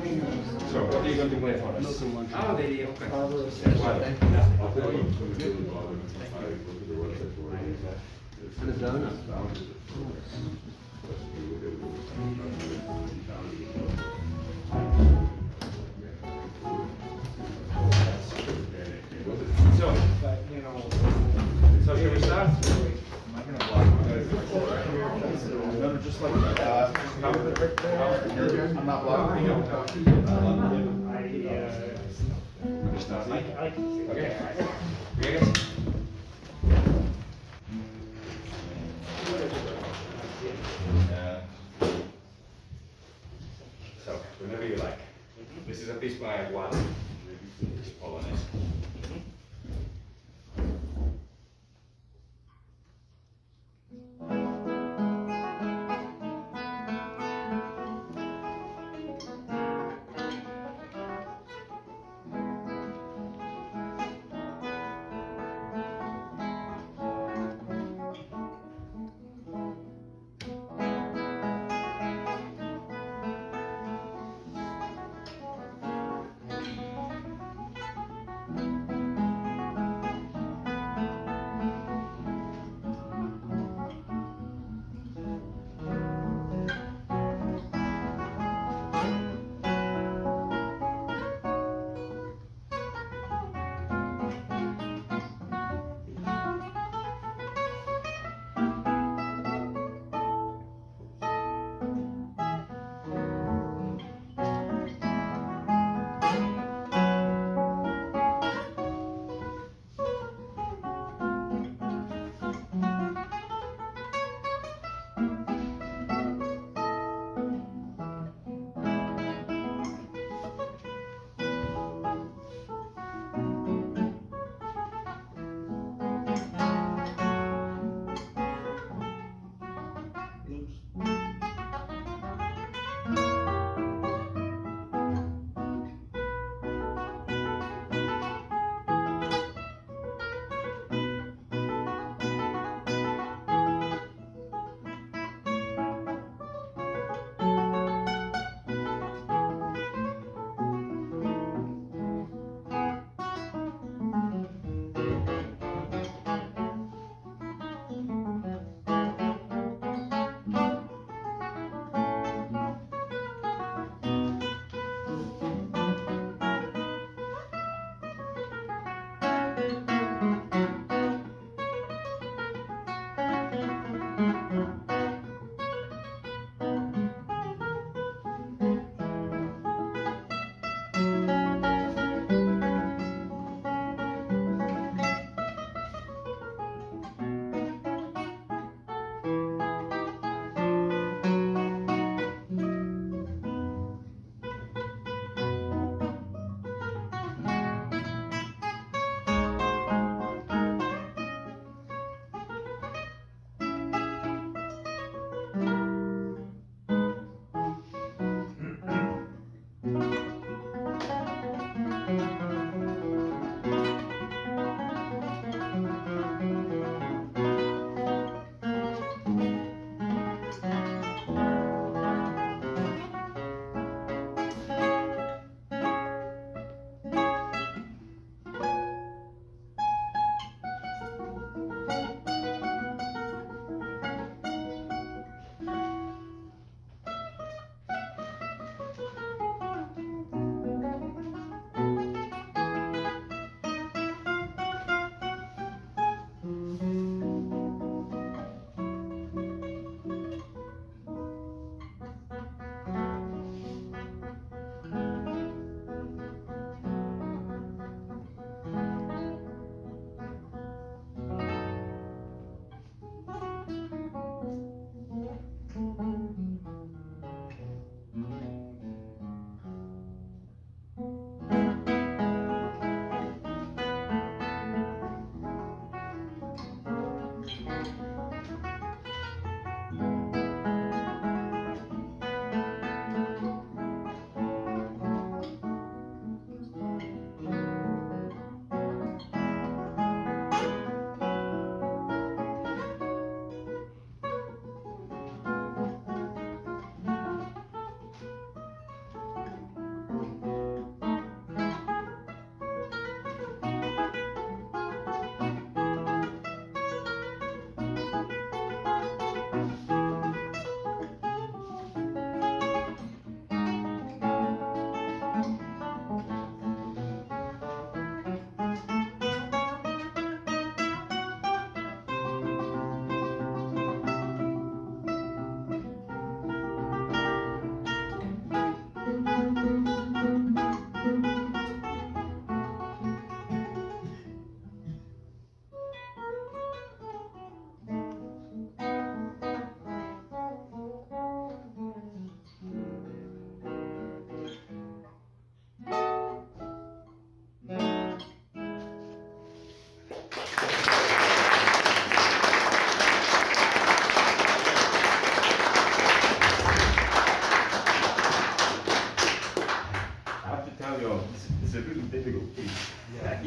So, what are you going to play for us? Oh, the okay. And a donut. So shall we start? Just like I'm not blocking. Okay. Yes. So, whenever you like. This is a piece by Aguado. It's Polonesa.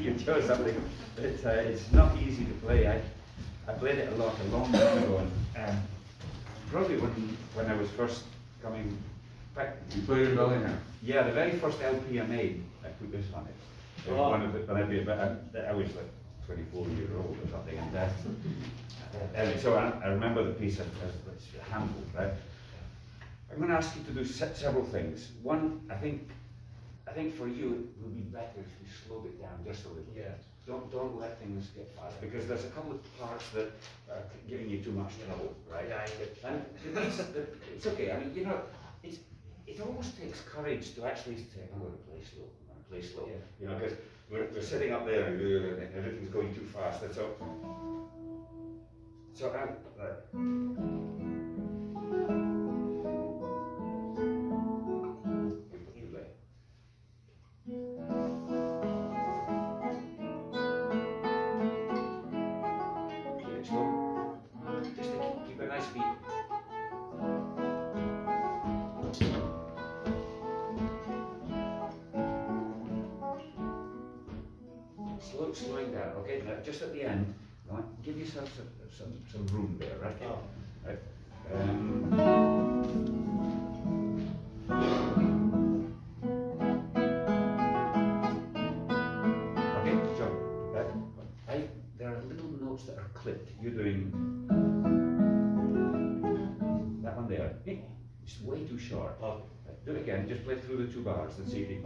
you chose something that it's not easy to play. I played it a lot, a long time ago, and probably when I was first coming. In fact, You played it in Bellingham? yeah, the very first LP I made, I put this on it. Oh. One of the, when I was like 24 years old or something, and so I remember the piece as handled, right? I'm going to ask you to do several things. One, I think for you it would be better if you slowed it down just a little. Yeah. Don't let things get fast, because there's a couple of parts that are giving you too much trouble, right? Yeah, I get And it's okay. I mean, you know, it almost takes courage to actually say, I'm going to play slow. I'm going to play slow. Yeah. You know, because we're sitting up there and everything's going too fast, and so I'm you play. Keep it slow. Just to keep a nice beat. Slowing down, okay? Now, just at the end, right, give yourself some room there, right? Oh. Right. Okay, so there are little notes that are clipped. You're doing that one there. It's way too short. Okay. Right, do it again. Just play through the 2 bars and see if you.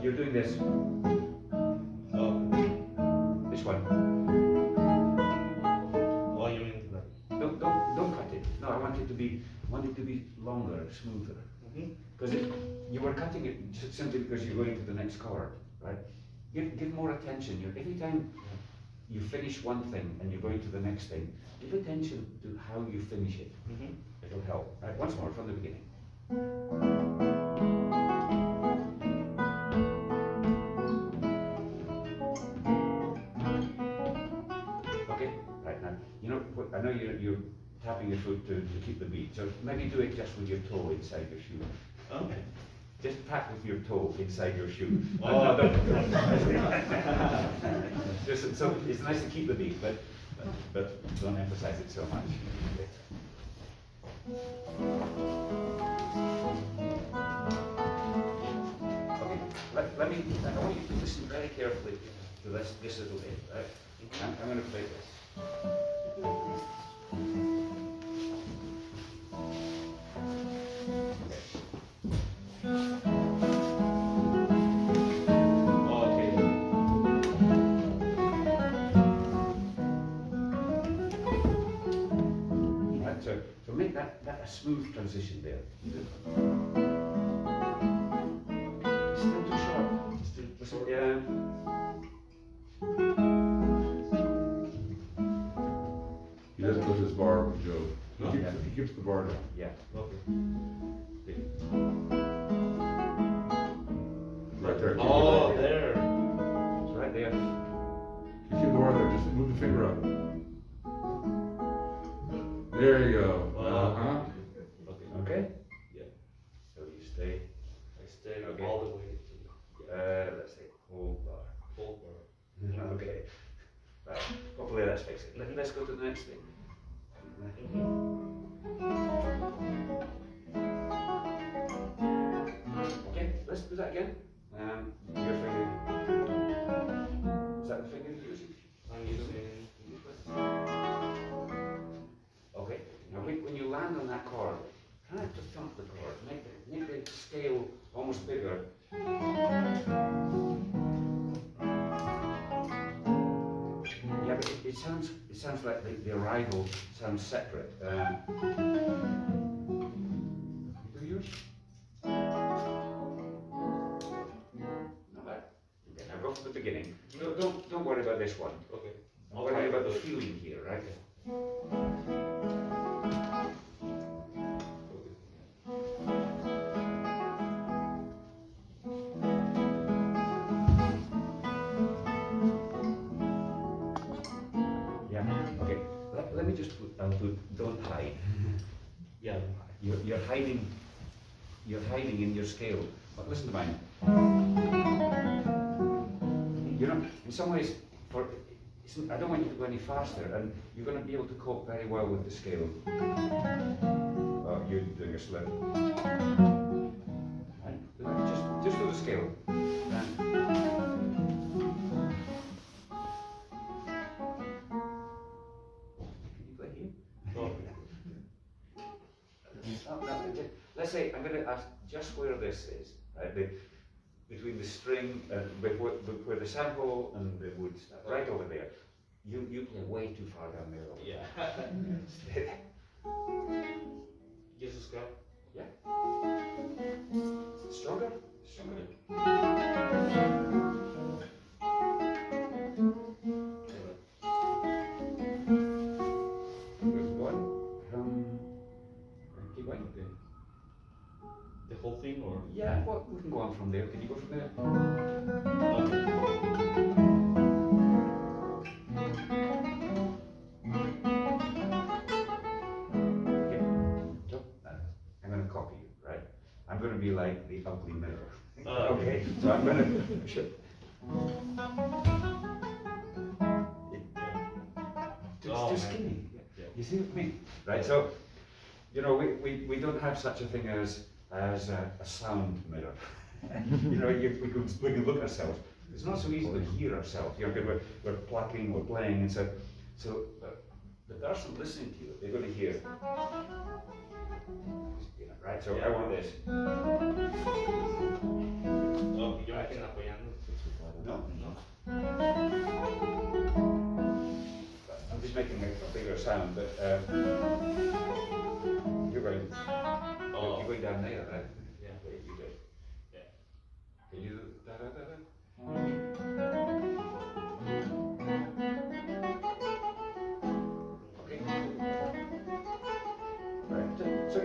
You're doing this. Oh. This one. Oh, you mean that? Don't cut it. No, I want it to be longer, smoother. Because you were cutting it simply because you're going to the next chord, right? Give more attention. Every time you finish one thing and you're going to the next thing, give attention to how you finish it. It'll help. Right? Once more from the beginning. I know you're tapping your foot to keep the beat, so maybe do it just with your toe inside your shoe. Okay. Just tap with your toe inside your shoe. Oh. Just, so it's nice to keep the beat, but don't emphasize it so much. Okay, let me. I want you to listen very carefully to this little bit. Right? I'm going to play this. So make that a smooth transition there. Still too short. Still, yeah. He doesn't lift his bar with Joe. He keeps the bar down. Yeah. Okay. Right there. Oh, there. It's right there. You keep the bar there. Just move the finger up. There you go. Okay. Yeah. So you stay. I stay Okay. all the way to Let's say hold bar. the whole bar. Okay. Right. Hopefully that's fixed. Let's go to the next thing. Okay, let's do that again. Your finger. Is that the finger you're using? I'm using. Okay. Now when you land on that chord, try not to thump the chord. Make the scale almost bigger. Yeah, but it sounds like the arrival sounds separate. Do yours? Not bad. Okay, now go from the beginning. Don't worry about this one. Okay. Worry about the feeling here, right? Okay, let me just put, don't hide. Yeah. You're hiding you're hiding in your scale. But listen to mine. You know, in some ways, I don't want you to go any faster, and you're going to be able to cope very well with the scale. Oh, you're doing a slip. And just do the scale. And can you play here? Oh. Let's say I'm going to ask just where this is, right? Between the string, where the sample and the wood stuff, right over there. You play way too far down there. Yeah. Stay there. Just a scrap. Yeah. Stronger? Stronger. Go on. Keep going. The whole thing, or? Yeah, well, we can go on from there. Can you go from there? Okay. So, I'm going to copy you, right? I'm going to be like the ugly mirror. Okay, so I'm going to. Too skinny. You see what I mean? Right, so, you know, we don't have such a thing as a sound mirror. You know, we can look at ourselves. It's not so easy to hear ourselves. You know, because we're plucking, we're playing, and so the person listening to you, they're going to hear. You know, right? So I want this. Oh, yo aquí apoyando. No. I'm just making a bigger sound, but you're going. Oh. You're going down there, right? Yeah. Okay, you do. Yeah. Can you do da da da da? Okay. Right. So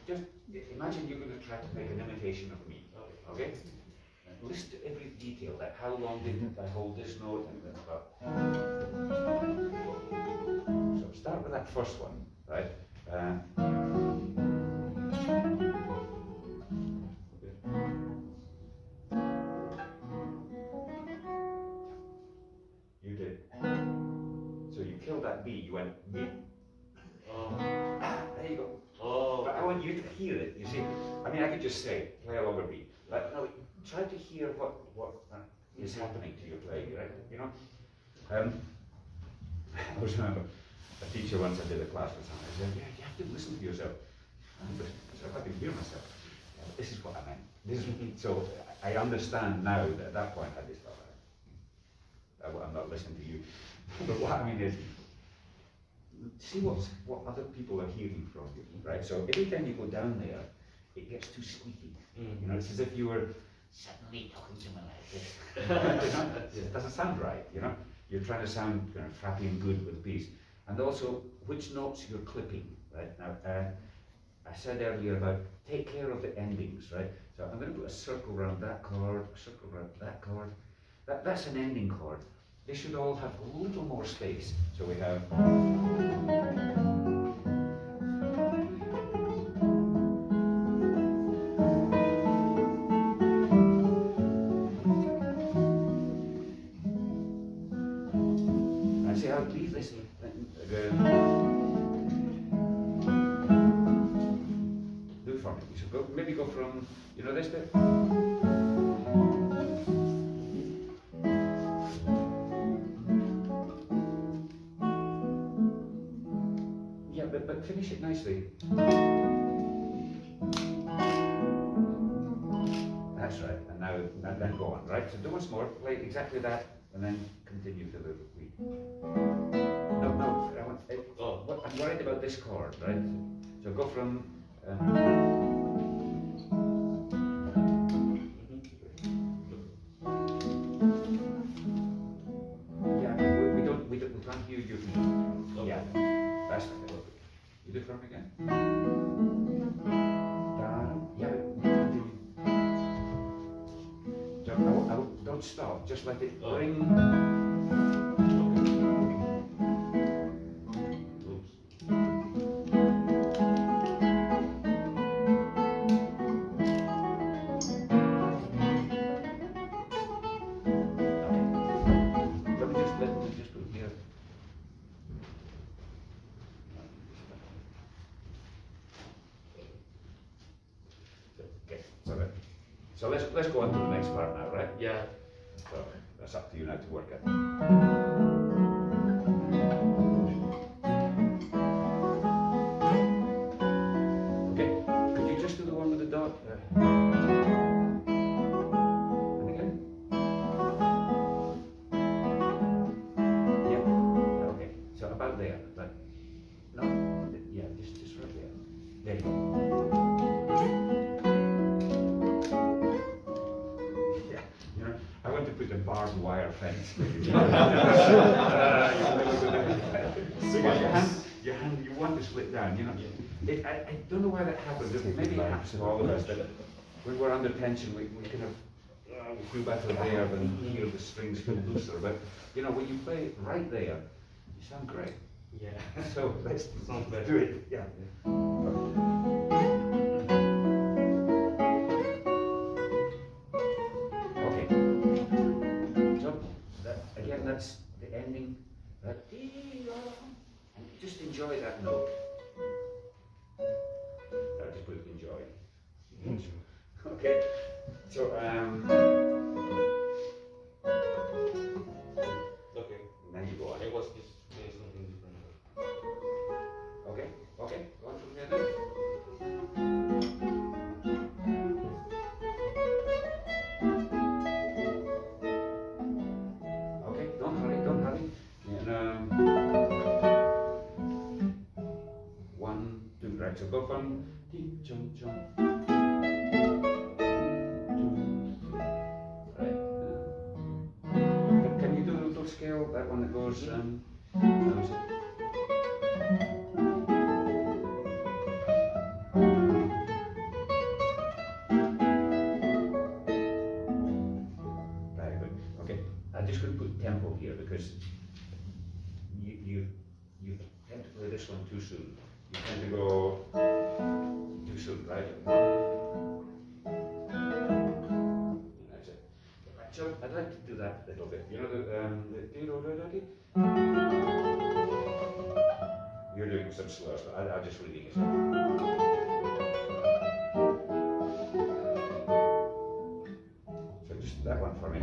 just imagine you're going to try to make an imitation of me. Okay. And list every detail, like how long did I hold this note and then about. So start with that first one, right? You did. So you killed that B, you went B. Oh. There you go. Oh. But I want you to hear it, you see. I mean, I could just say, play a longer beat. But no, try to hear what is happening to your playing, right? You know? I was remember a teacher once I did a class with someone. I said, yeah, you have to listen to yourself. So I can hear myself. Yeah, this is what I meant. So I understand now that at that point I just thought, I'm not listening to you. But what I mean is, see what other people are hearing from you, right? So every time you go down there, it gets too squeaky. You know, it's as if you were suddenly talking to me like this. You know? It doesn't sound right, you know? You're trying to sound kind of frappy and good with a piece. And also, which notes you're clipping, right? Now, I said earlier about take care of the endings, right? So I'm going to put a circle around that chord, a circle around that chord. That's an ending chord. They should all have a little more space. So we have. And see, I'll leave this. Do it for me. So maybe go from, you know this bit? Yeah, but finish it nicely. That's right, and now then go on, right? So do once more, play exactly that, and then continue to the beat. No, I'm worried about this chord, right? So go from. Yeah, we can't hear you. Okay. Yeah, that's right. You do it from again. Yeah, don't stop. Just let it ring. So let's go on to the next part now, right? Yeah. So that's up to you now to work at. Okay, could you just do the one with the dot? And again. Yeah. Okay. So about there, like no, yeah, just right there. There you go. I want to put a barbed wire fence. Your hand, you want to split down, you know. I don't know why that happens. Maybe it happens to all of us, that when we're under tension, we kind of feel better there than here the strings feel looser. But, you know, when you play it right there, you sound great. Yeah. So let's Sounds do it. Yeah. Okay. So again, that's the ending. And just enjoy that note. I just put enjoy. Okay. So Okay. now you go on. I was just doing something different. Okay. Okay. Go on from here then. Okay. Don't hurry. Don't hurry. And 1, 2. Right. So go from jump, jump. Can you do the little scale, that one that goes, Very good. Okay, I'm just going to put tempo here because you tend to play this one too soon. You tend to go too soon, right? That's it. So I'd like to do that a little bit. You know the you're doing some slurs, but I'll just reading it. So just that one for me.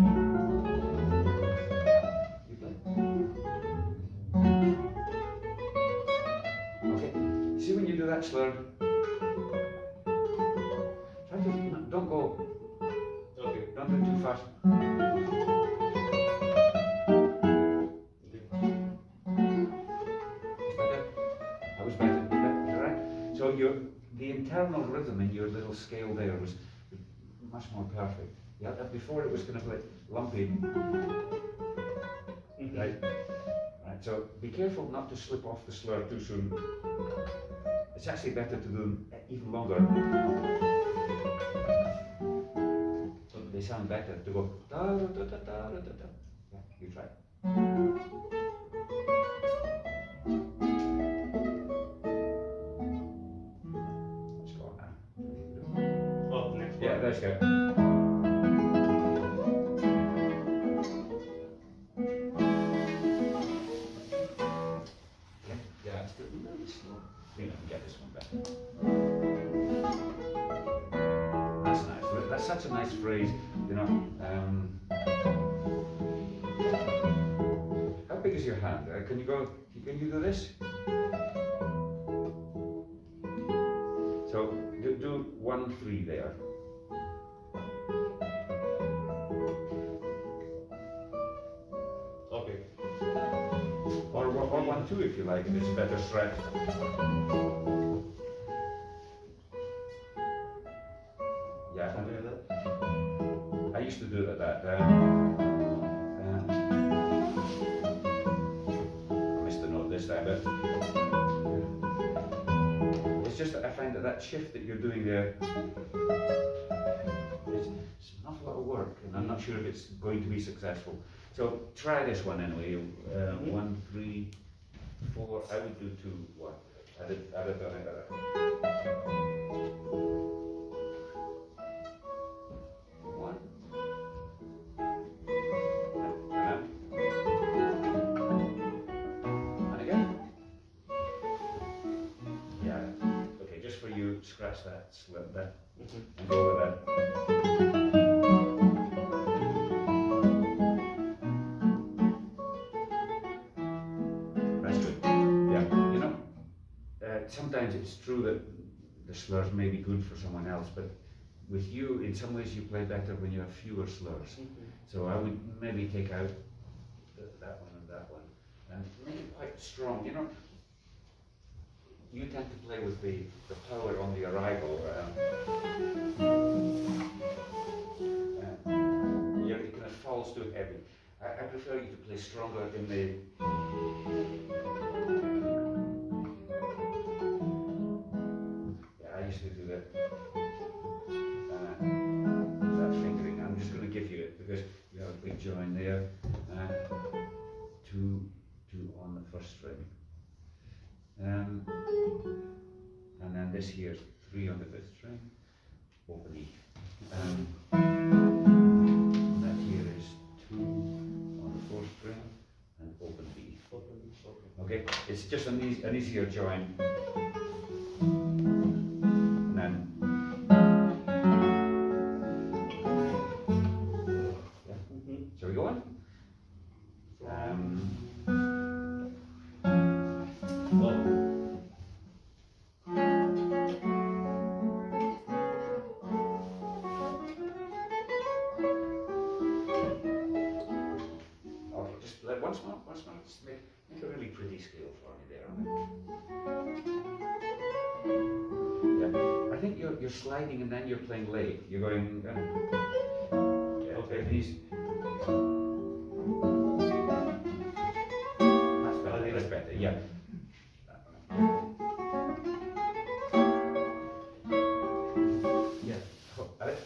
You play. Okay. See when you do that slur, try to don't go. Okay. Don't do it too fast. That was better. Right? So the internal rhythm in your little scale there was much more perfect. Yeah, before it was kind of like lumpy. Right? Right. So be careful not to slip off the slur too soon. It's actually better to do them even longer. They sound better to go da da da da da da da. Yeah, you try. Let's go on now. Oh, next one. Yeah, let's go. Yeah, it's good. Really slow. I think I can get this one better. That's nice. That's such a nice phrase, you know. How big is your hand? Can you go? Can you do this? So do 1, 3 there. Okay. Or 1, 2 if you like. If it's better stretch. Yeah, Something like that. I used to do it like that. I missed a note this time, but it's just that I find that shift that you're doing there, it's an awful lot of work, and I'm not sure if it's going to be successful. So try this one anyway. 1, 3, 4. I would do 2, 1. I'd have done it like that. 1. And again. Yeah. Okay, just for you, scratch that, slip that, and go with that. sometimes it's true that the slurs may be good for someone else, but with you, in some ways, you play better when you have fewer slurs. So I would maybe take out that one and that one, and make it quite strong. You know, you tend to play with the power on the arrival. It kind of falls too heavy. I prefer you to play stronger in the. Yeah, I used to do that. That fingering. I'm just going to give you it because you have a big join there. Two on the first string. And then this here is 3 on the 5th string. Open E. That here is 2 on the 4th string and open B. Okay, it's just an easier join. And then shall we go on? Once more, just make a really pretty scale for me there. Yeah, I think you're sliding and then you're playing late. You're going. Yeah, okay, these. That's better. That's better. Yeah. Yeah.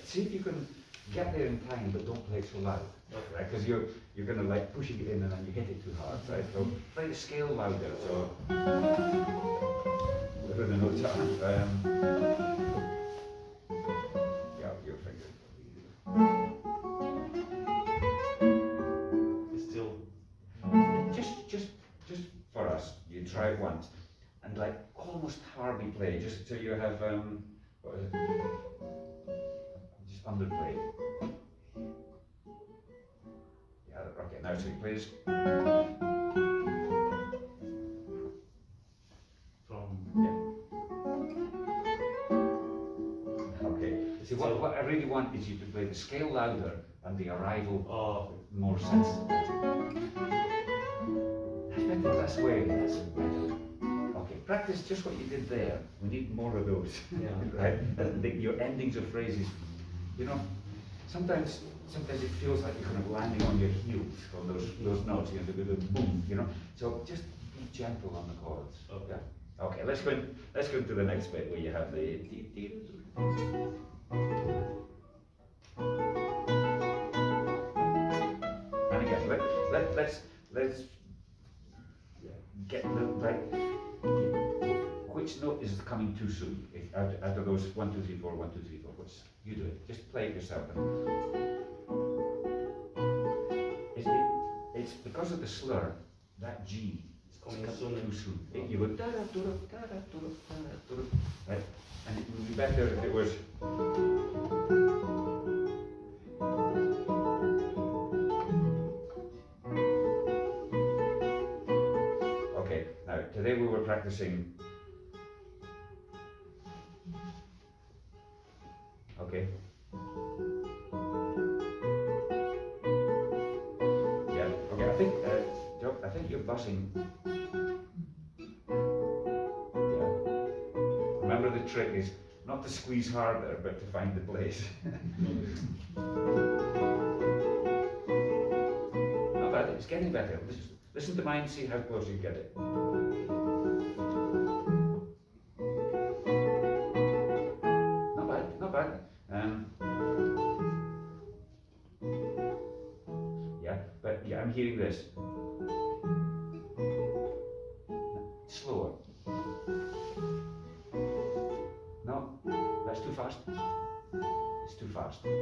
See if you can get there in time, but don't play so loud. Right, because you're going to like pushing it in and then you hit it too hard, right? So play the scale louder. So whatever the notes are. Yeah, your finger. Still. Just for us, you try it once, and like almost hardly play, just so you have what is it? Just underplay. Okay, now so you please. Yeah. Okay. See, what I really want is you to play the scale louder and the arrival more sensitive. That's better. That's way. That's better. Okay, practice just what you did there. We need more of those. Yeah. Right? And your endings of phrases. You know, sometimes it feels like you're kind of landing on your heels on those notes, you know, the boom, you know. So just be gentle on the chords. Okay. Okay, let's go to the next bit where you have the and again, let's get the right. Which note is coming too soon? Out of those 1, 2, 3, 4, 1, 2, 3, 4. Which you do it. Just play it yourself. It's because of the slur, that G is coming too soon. You go da da da da da da, right? And it would be better if it was. Okay, now today we were practicing. Okay. I think you're buzzing. Yeah. Remember the trick is not to squeeze harder, but to find the place. Not bad, it's getting better. Listen to mine, see how close you get it. Not bad, not bad. Yeah, but yeah, I'm hearing this. Slower. No, that's too fast. It's too fast. There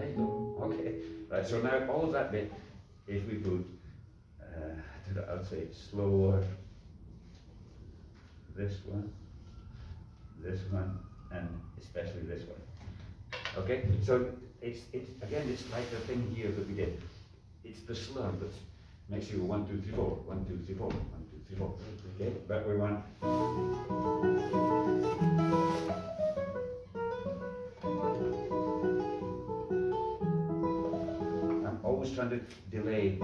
you go. Okay. Right, so now all of that bit, if we put, I'll say slower, this one, and especially this one. Okay, so it's again, it's like the thing here that we did. It's the slur that's makes you 1, 2, 3, 4, 1, 2, 3, 4, 1, 2, 3, 4. Okay, but we want. I'm always trying to delay.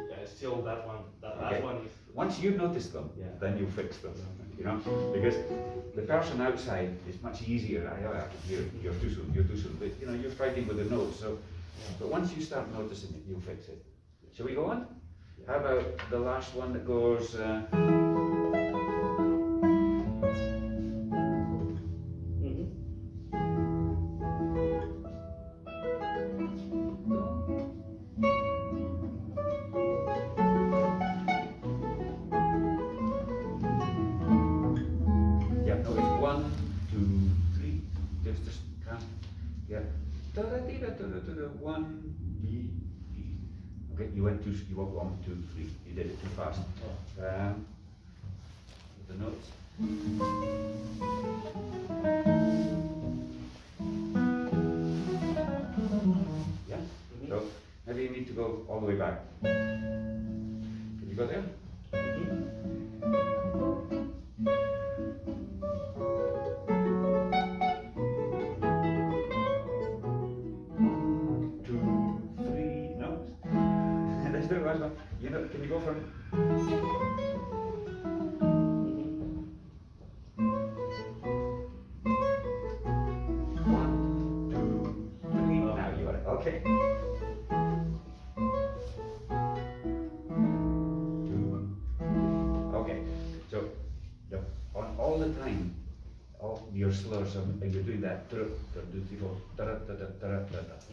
Yeah, still that one. That last Okay. one is. Once you've noticed them, Yeah. then you fix them, you know, because the person outside is much easier. I can hear you're too soon, but you know, you're fighting with the notes. So, but once you start noticing it, you'll fix it. Shall we go on? How about the last one that goes? Yeah, no, it's 1, 2, 3. Just count. Yeah. Da da da da da da. 1, B, B. Okay, you went 1, 2, 3. You did it too fast. The notes. Yeah. So maybe you need to go all the way back. Can you go there? You know, can you go from? One, 2, 3. Now you got it. Okay. 2. Okay. So, on all the time, all your slurs, and you're doing that.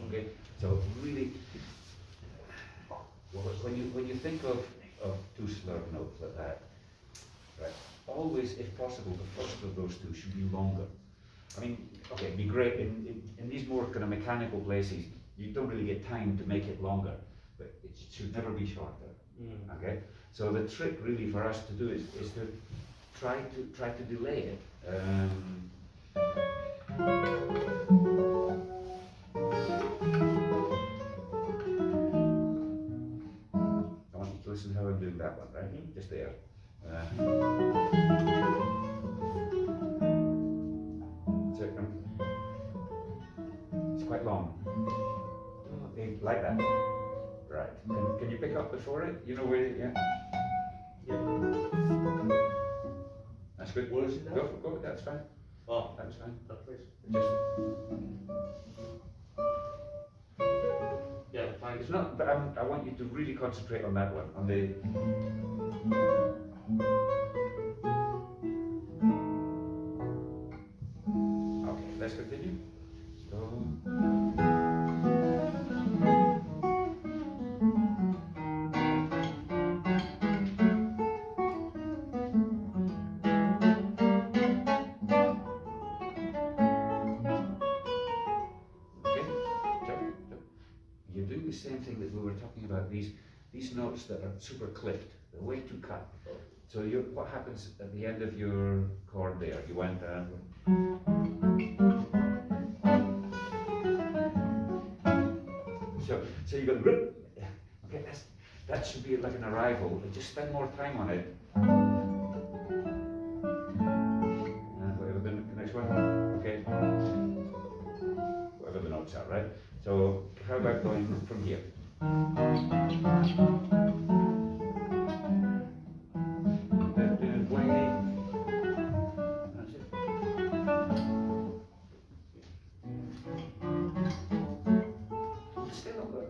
Okay. So really. When you think of two slur notes like that, right? Always, if possible, the first of those two should be longer. I mean, okay, it'd be great in these more kind of mechanical places. You don't really get time to make it longer, but it should never be shorter. Okay. So the trick really for us to do is to try to delay it. Listen how I'm doing that one, right? Just there. So, it's quite long. Like that. Right. Can you pick up before it? You know where? Yeah. That's good. Where is it now? Go. That's fine. Oh, that was fine. that place. Just. Yeah, fine. It's not, but I want you to really concentrate on that one, on the. Okay, let's continue. So. The same thing that we were talking about, these notes that are super clipped, they're way too cut. So what happens at the end of your chord there? You went so you go okay, that should be like an arrival, but just spend more time on it. Whatever the next one, okay. Whatever the notes are, right? So how about going from here? That's it. Stay longer.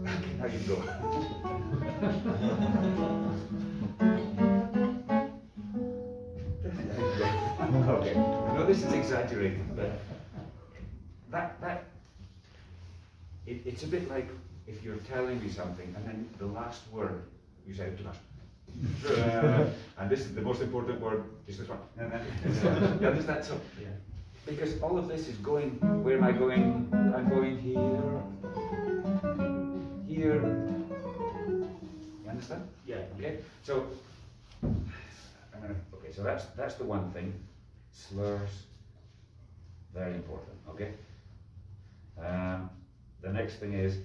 Okay, now you go. Okay. I know this is exaggerating, but it's a bit like if you're telling me something and then the last word you say too much. And this is the most important word, is this one. You understand? So, because all of this is going, where am I going? I'm going here, here. You understand? Yeah. Okay. So, I'm gonna, okay. Okay, so that's the one thing. Slurs, very important. Okay. The next thing is,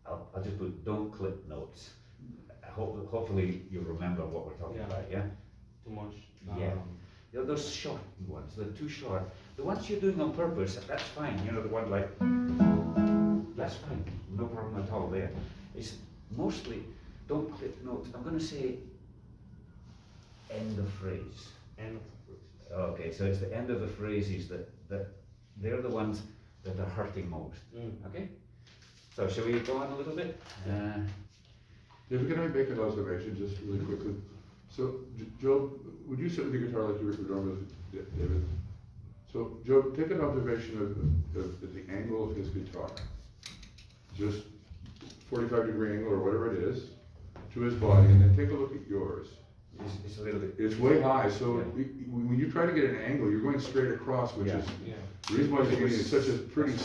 I'll just put don't clip notes. Hopefully you'll remember what we're talking about. Yeah. Too much. Yeah. You know, those short ones, they're too short. The ones you're doing on purpose, that's fine. You know, the one like, that's fine. No problem at all there. It's mostly, don't clip notes. I'm going to say end of phrase. End of the phrase. Okay, so it's the end of the phrases that they're the ones that are hurting most. Okay? So shall we go on a little bit? If we can make an observation just really quickly. So, Joe, would you sit with the guitar like you were drum with David? So, Joe, take an observation of the angle of his guitar. Just 45-degree angle or whatever it is to his body, and then take a look at yours. It's a little bit. It's way high, so yeah. When you try to get an angle, you're going straight across, which is the reason why he's getting such a pretty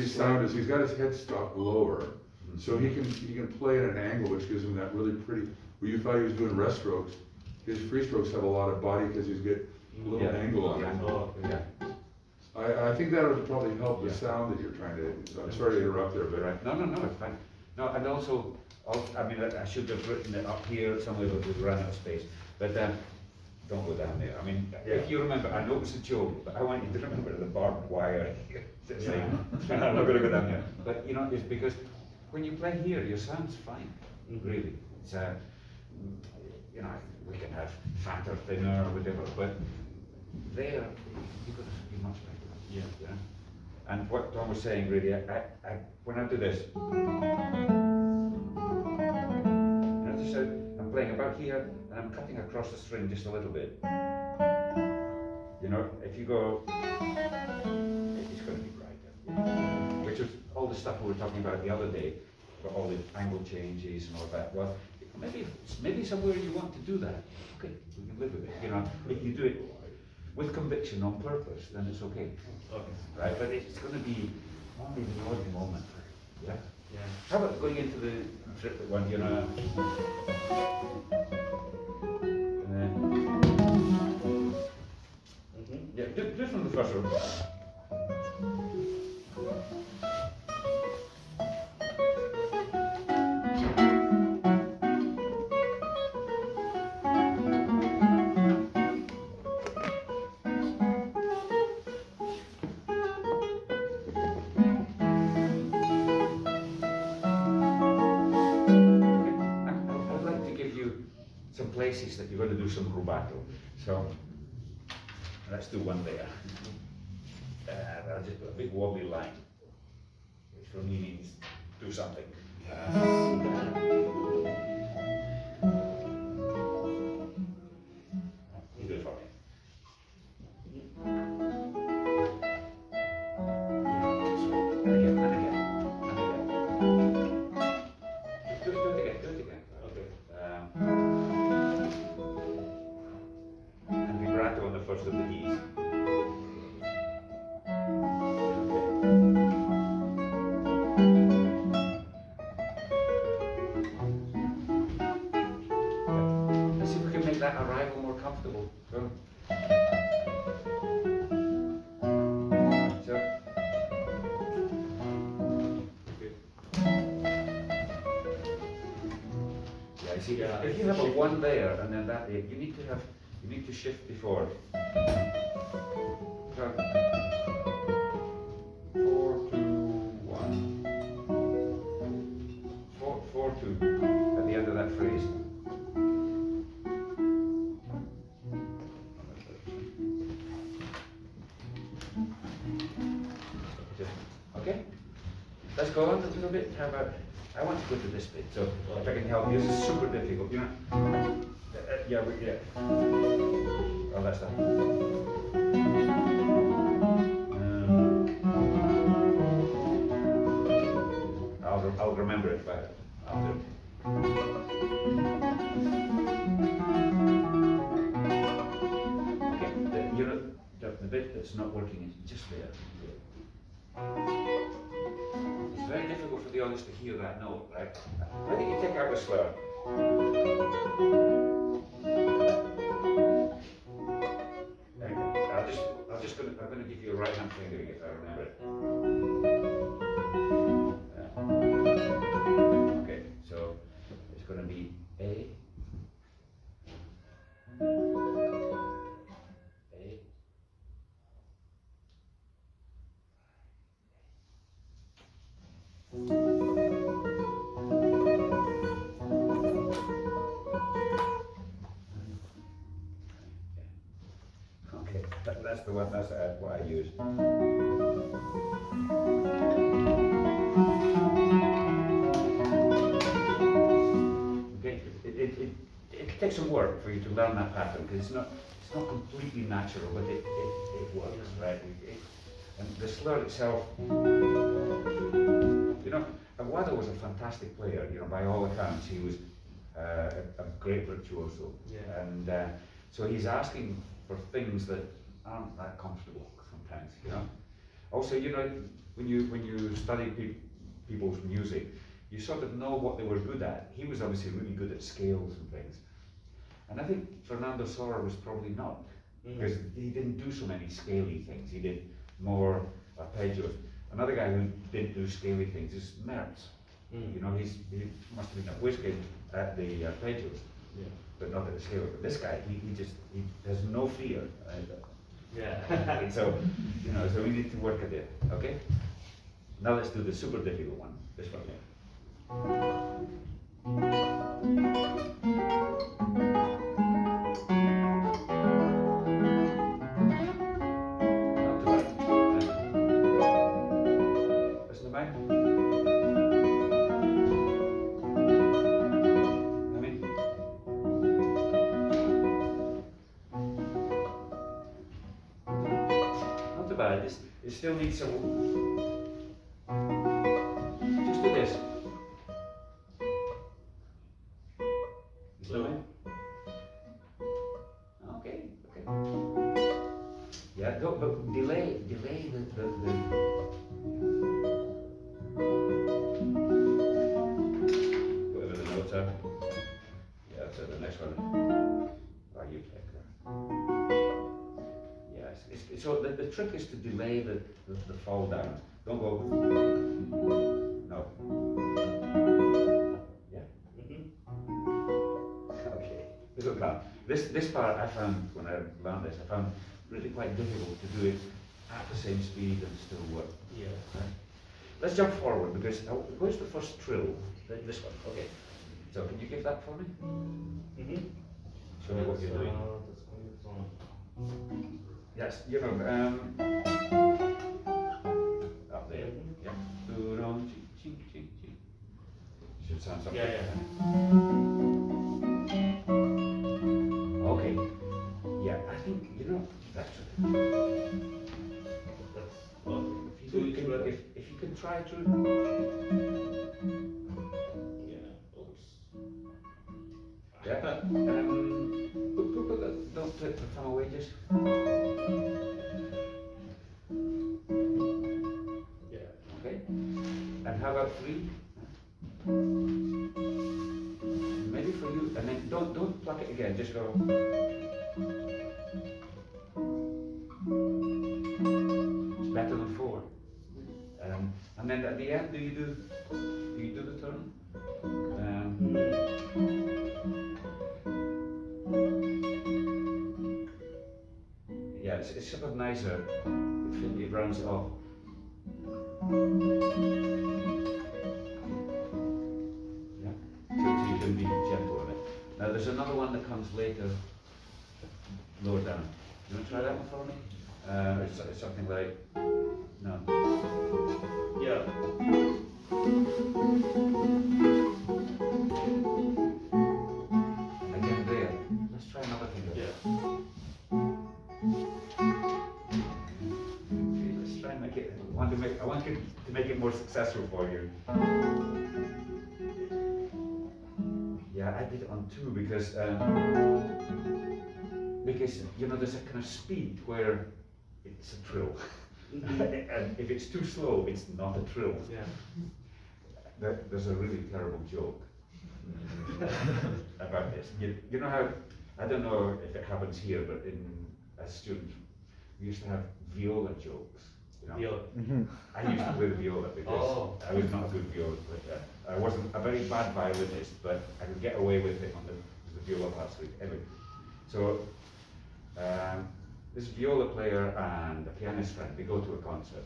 sound is he's got his headstock lower, so he can play at an angle, which gives him that really pretty. Where you thought he was doing rest strokes, his free strokes have a lot of body because he's got a little angle on it. I think that would probably help the sound that you're trying to. So I'm sorry to interrupt there, but No, it's fine. No, and also, I mean, I should have written it up here somewhere, but we've run out of space. But don't go down there. I mean, if you remember, I know it's a joke, but I want you to remember the barbed wire here. I'm not going to go down there. But you know, it's because when you play here, your sound's fine. Really, it's you know, we can have fatter, thinner, or whatever, but there you've got to be much better. Yeah. And what Tom was saying, really, when I do this. I'm playing about here and I'm cutting across the string just a little bit. You know, if you go, it's going to be brighter. Which is all the stuff we were talking about the other day, about all the angle changes and all that. Well, maybe somewhere you want to do that. Okay, we can live with it. You know, if you do it with conviction on purpose, then it's okay. Right? But it's going to be only the odd moment. Yeah. How about going into the triplet one, you know? Yeah, do it from the first row. Places that you're going to do some rubato. So let's do one there. I'll just put a big wobbly line, which for me means do something. You do it for me. And again. Do it again. Okay. On the first of the E's. Let's see if we can make that arrival more comfortable. So, yeah, you see, if you have a one there and then that there, you need to shift before. 4, 2, 1. 4, 2 at the end of that phrase. Okay? Let's go on a little bit. How about, I want to go to this bit, so if I can help you. This is super difficult, you know? Yeah. Oh, that's that. I'll remember it better after. Okay, the bit that's not working is just there. It's very difficult for the audience to hear that note, right? Why don't you take out the slur? I'm going to give you a right hand finger if I remember it. Okay, so it's going to be A. Okay, that's the one, that's what I use. Okay, it takes some work for you to learn that pattern because it's not completely natural, but it works, right? And the slur itself, you know, Aguado was a fantastic player, you know, by all accounts. He was a great virtuoso. Yeah. And so he's asking for things that aren't that comfortable sometimes, you know. Also, you know, when you study people's music, you sort of know what they were good at. He was obviously really good at scales and things. And I think Fernando Sora was probably not, because he didn't do so many scaly things. He did more arpeggios. Another guy who didn't do scaly things is Mertz. You know, he must have been a whiz-kid at the arpeggios, but not at the scale. But this guy, he has no fear. And so, you know, so we need to work at it. Okay. Now let's do the super difficult one. This one. It still needs some. Just do this. Slow. Okay. Yeah, no, but delay the whatever the notes are. Yeah, so the next one. Oh, you pick that. So the trick is to delay the fall down. Don't go. No. Yeah. Okay. Look now. This part I found when I learned this, I found really quite difficult to do it at the same speed and still work. Yeah. Right? Let's jump forward because where's the first trill? This one. Okay. So can you give that for me? Show me what you're doing. Yes, you know, up there, yeah. Should sound something. Yeah. Okay. Yeah, I think, you know, that's Well, if you can try to. Yeah. Don't take the thumb away, just. Yeah. Okay. And how about 3? Maybe for you, and then don't pluck it again. Just go. It's better than 4. And then at the end, do you do the turn? Yeah, it's sort of nicer if it rounds off. Yeah, so you can be gentle with it. Now there's another one that comes later, lower down. You want to try that one for me? It's something like, no. Yeah. Again there. Let's try another finger. Yeah. Okay, let's try and make it. I want to make it more successful for you. Yeah, I did it on 2 because you know there's a kind of speed where it's a trill. And if it's too slow, it's not a trill. Yeah. There's a really terrible joke about this. You know how, I don't know if it happens here, but as students, we used to have viola jokes. You know? Viola. I used to play the viola because I was not a good viola player. I wasn't a very bad violinist, but I could get away with it on the viola parts. Anyway, so this viola player and a pianist friend, they go to a concert,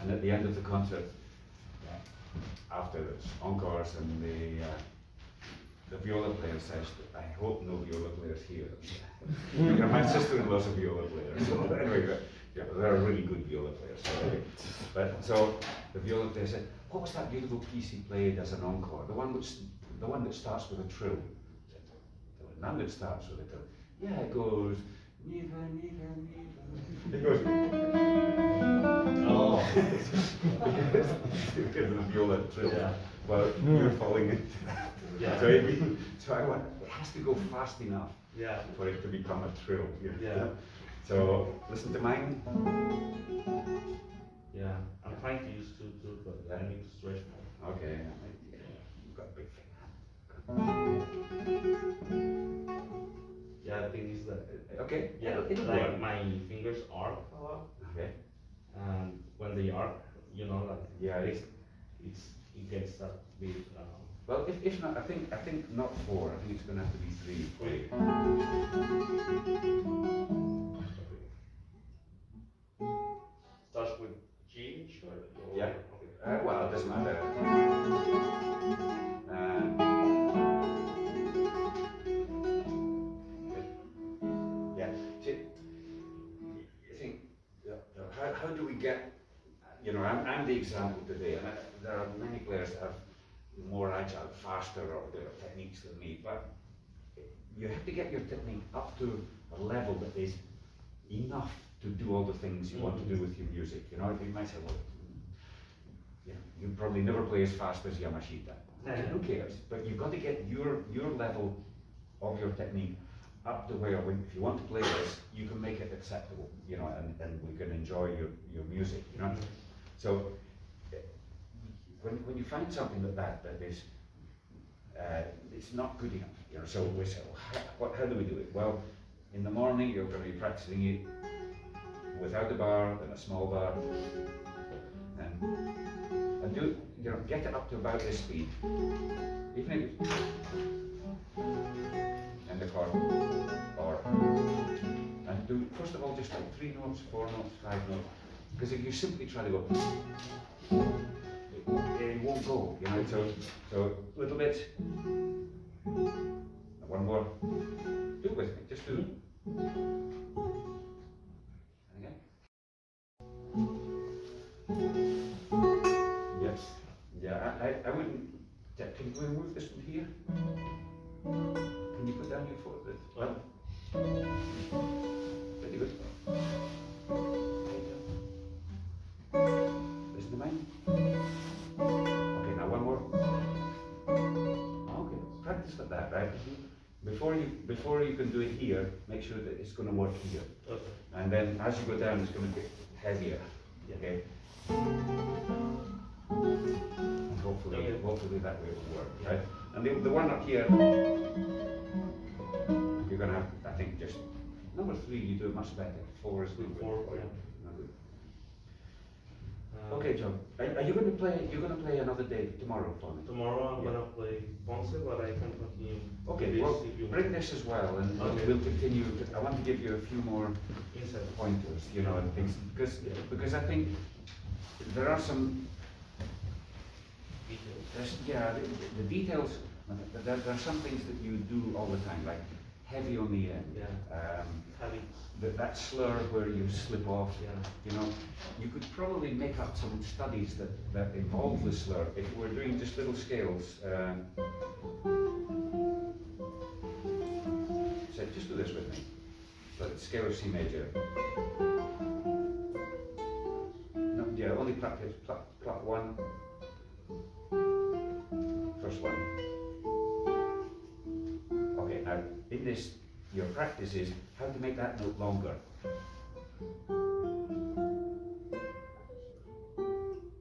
and at the end of the concert, after it's encores, and the viola player says, "I hope no viola players here." Because my sister-in-law's a viola player. So anyway, yeah, they're really good viola players. So the viola player said, "What was that beautiful piece he played as an encore? The one that starts with a trill." I said, "The one that starts with a trill." Yeah, it goes. Neither. It goes. Oh. Because of the viola trill. Yeah. Well, you're falling into that. Yeah. So I want, it has to go fast enough for it to become a trill. You know? Yeah. So listen to mine. Yeah. I'm trying to use two too, but I need to stretch more. Okay. You've got a big finger. Yeah, the thing is that Okay. yeah, It'll like work. my fingers arc a lot, Okay. and when they arc, you know, like Yeah. it gets a bit. Well, if not, I think not 4. I think it's going to have to be 3 for you. Starts with G, sure. Yeah. Okay. Well, it doesn't matter. Yeah. See, you think, how do we get? You know, I'm the example today, and there are many players that have more agile, faster, or their techniques than me. But you have to get your technique up to a level that is enough to do all the things you want to do with your music. You know, you might say, well, you know, you probably never play as fast as Yamashita. Who cares? But you've got to get your level of your technique up to where, if you want to play this, you can make it acceptable. You know, and we can enjoy your music. You know, so. When you find something like that is it's not good enough, you know. So we say, well, how do we do it? Well, in the morning you're going to be practicing it without a bar, then a small bar, and do, you know, get it up to about this speed, even if it's in the chord, or and do first of all just like 3 notes, 4 notes, 5 notes, because if you simply try to go. It won't go, you know, so little bit. One more. Do it with me, just do it. And again. Yes. Yeah, I wouldn't. Can we move this from here? Can you put down your foot? Well. Very good. Listen to mine. Okay, now one more. Okay, practice like that, right? Before you can do it here, make sure that it's going to work here. Okay. And then as you go down, it's going to get heavier. Okay. And hopefully that way it will work, right? And the one up here, you're going to have, I think, just number 3. You do it much better. 4 is good. 4, yeah. Okay, John. Are you going to play? You're going to play another day tomorrow for me. Tomorrow I'm gonna play Ponce, but I can continue. Okay. Well, bring this as well, and we'll continue. I want to give you a few more pointers, you know, and things because I think there are some details. The details. There are some things that you do all the time, like heavy on the end. Yeah. Heavy. That slur where you slip off, Yeah. you know, you could probably make up some studies that involve the slur if you were doing just little scales. So just do this with me. So it's scale of C major. No, yeah, only practice pluck 1. First one. Okay, now in this. Your practice is how to make that note longer.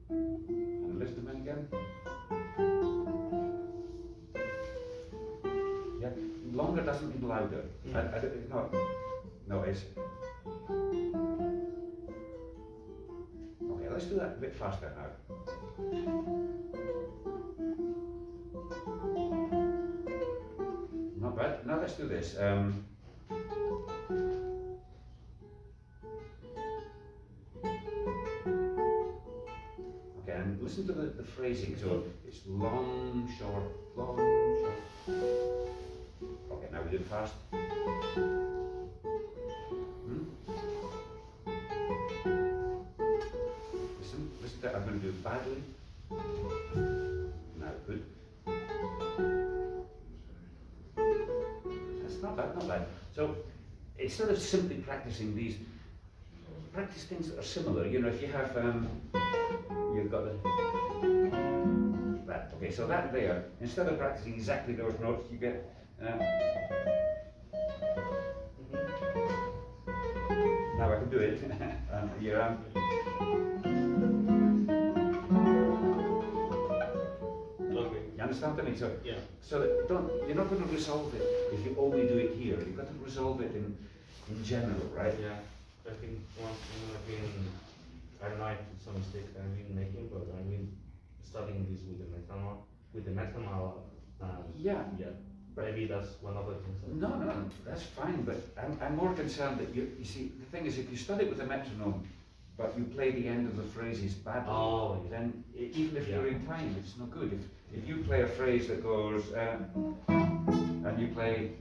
And listen to me again. Yeah, longer doesn't mean louder. No, it's do that a bit faster now. Not bad. Now let's do this. Okay, and listen to the phrasing. So it's long, short, long, short. Okay, now we do it fast. Listen to that. I'm going to do it badly. Now, good. That's not bad, not bad. So, instead of simply practicing these, practice things that are similar. You know, if you have, you've got that. Okay, so that there, instead of practicing exactly those notes, you get. Now I can do it. You're, you understand what I mean? So, yeah. So that you're not going to resolve it if you only do it here. You've got to resolve it in general, right? Yeah. I think once I've been, I don't know if it's a mistake I've been making, but I've been studying this with the metronome. Yeah. Yeah. Maybe that's one of the things. No, that's fine. But I'm more concerned that you see, the thing is, if you study it with a metronome, but you play the end of the phrases badly, then even if you're in time, it's no good. If you play a phrase that goes, and you play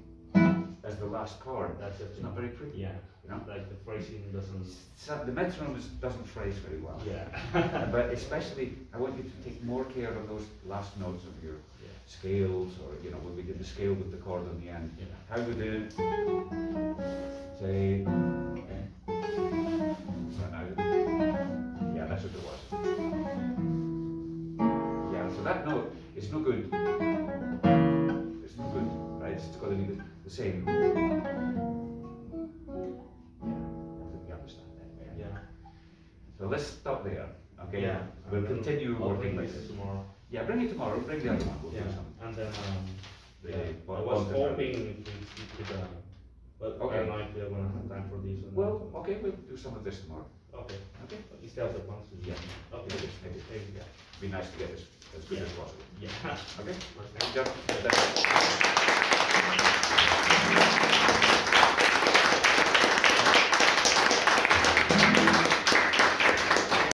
as the last chord, it's not very pretty. Yeah. You know? Like the phrasing doesn't. So the metronome doesn't phrase very well. Yeah. But especially, I want you to take more care of those last notes of your scales, or you know, when we did the scale with the chord on the end. Yeah. How would the say? So now, yeah, that's what it was. Yeah, so that note is no good. It's no good, right? It's got to be the same. You understand that? Yeah. So let's stop there. Okay. Yeah. We'll continue working like this tomorrow. Yeah, bring it tomorrow. Bring the other one. We'll do some. And then I Bond was and hoping if we could, but I don't know if we're gonna have time for this. Or Well, not. okay, we'll do some of this tomorrow. Okay. Okay. Instead of the ones. Yeah. Okay. Maybe. Maybe. Yeah. Be nice to get this as good as possible. Yeah. Okay. Okay. Good job.